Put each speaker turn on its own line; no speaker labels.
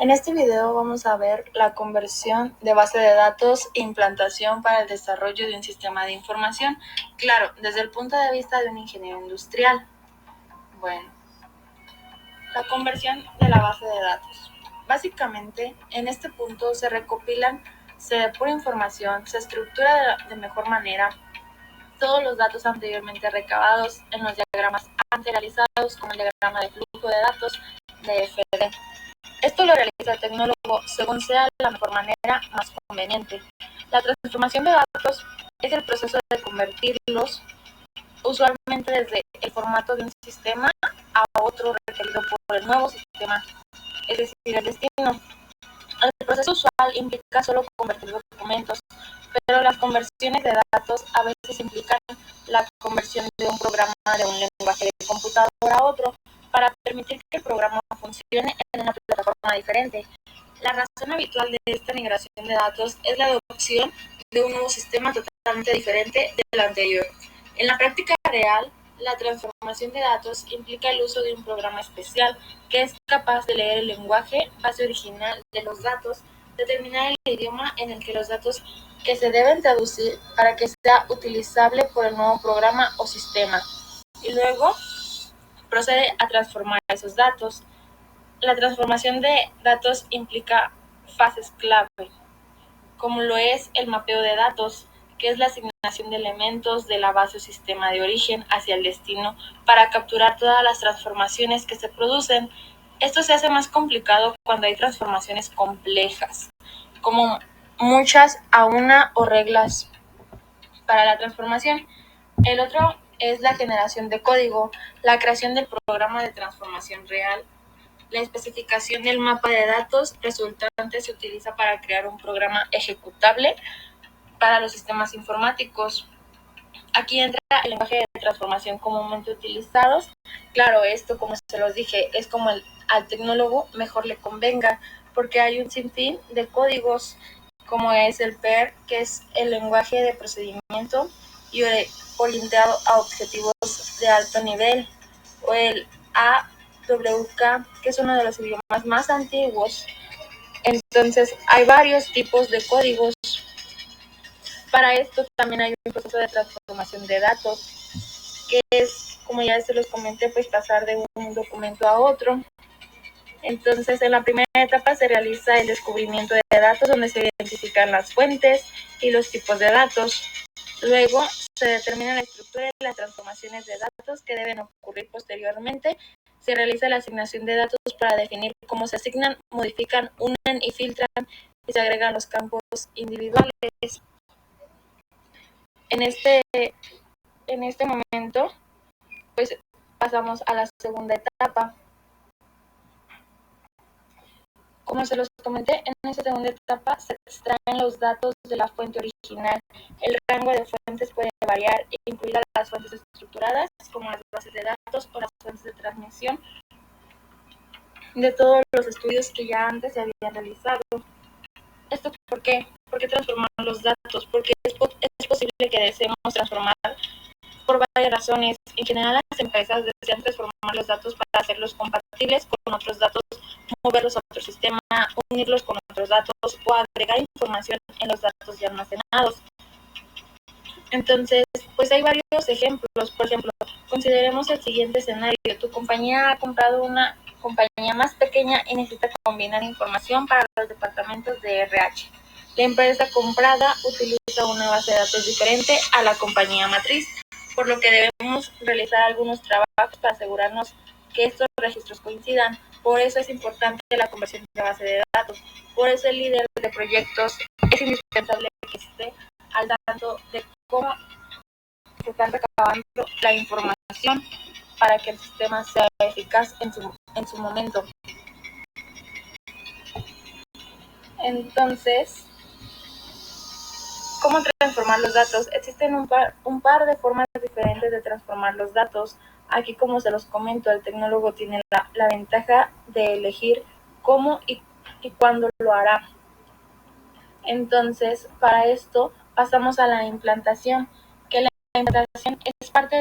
En este video vamos a ver la conversión de base de datos e implantación para el desarrollo de un sistema de información, claro, desde el punto de vista de un ingeniero industrial. Bueno, la conversión de la base de datos. Básicamente, en este punto se recopilan, se depura información, se estructura de mejor manera todos los datos anteriormente recabados en los diagramas antes realizados, como el diagrama de flujo de datos de FD. Esto lo realiza el tecnólogo según sea la mejor manera más conveniente. La transformación de datos es el proceso de convertirlos usualmente desde el formato de un sistema a otro requerido por el nuevo sistema, es decir, el destino. El proceso usual implica solo convertir documentos, pero las conversiones de datos a veces implican la conversión de un programa de un lenguaje de computador a otro para permitir que el programa funcione en una plataforma diferente. La razón habitual de esta migración de datos es la adopción de un nuevo sistema totalmente diferente del anterior. En la práctica real, la transformación de datos implica el uso de un programa especial que es capaz de leer el lenguaje base original de los datos, determinar el idioma en el que los datos que se deben traducir para que sea utilizable por el nuevo programa o sistema, y luego procede a transformar esos datos. La transformación de datos implica fases clave, como lo es el mapeo de datos, que es la asignación de elementos de la base o sistema de origen hacia el destino para capturar todas las transformaciones que se producen. Esto se hace más complicado cuando hay transformaciones complejas, como muchas a una o reglas para la transformación. El otro es la generación de código, la creación del programa de transformación real. La especificación del mapa de datos resultante se utiliza para crear un programa ejecutable para los sistemas informáticos. Aquí entra el lenguaje de transformación comúnmente utilizados. Claro, esto, como se los dije, es como al tecnólogo mejor le convenga, porque hay un sinfín de códigos, como es el PER, que es el lenguaje de procedimiento y orientado a objetivos de alto nivel, o el AWK, que es uno de los idiomas más antiguos. Entonces, hay varios tipos de códigos. Para esto también hay un proceso de transformación de datos, que es, como ya se los comenté, pues pasar de un documento a otro. Entonces, en la primera etapa se realiza el descubrimiento de datos, donde se identifican las fuentes y los tipos de datos. Luego se determina la estructura y las transformaciones de datos que deben ocurrir posteriormente. Se realiza la asignación de datos para definir cómo se asignan, modifican, unen y filtran, y se agregan los campos individuales. En este momento, pues pasamos a la segunda etapa. Como se los comenté, en esta segunda etapa se extraen los datos de la fuente original. El rango de fuentes puede variar, incluidas las fuentes estructuradas, como las bases de datos o las fuentes de transmisión, de todos los estudios que ya antes se habían realizado. ¿Esto por qué? ¿Por qué transformar los datos? Porque es posible que deseemos transformar por varias razones. En general, las empresas desean transformar los datos para hacerlos compatibles con otros datos, moverlos a otro sistema, unirlos con otros datos o agregar información en los datos ya almacenados. Entonces, pues hay varios ejemplos. Por ejemplo, consideremos el siguiente escenario. Tu compañía ha comprado una compañía más pequeña y necesita combinar información para los departamentos de RH. La empresa comprada utiliza una base de datos diferente a la compañía matriz, por lo que debemos realizar algunos trabajos para asegurarnos que estos registros coincidan. Por eso es importante la conversión de base de datos. Por eso el líder de proyectos es indispensable que esté al tanto de cómo se están recabando la información para que el sistema sea eficaz en su momento. Entonces, ¿cómo transformar los datos? Existen un par de formas diferentes de transformar los datos. Aquí, como se los comento, el tecnólogo tiene la ventaja de elegir cómo y cuándo lo hará. Entonces, para esto pasamos a la implantación, que la implantación es parte de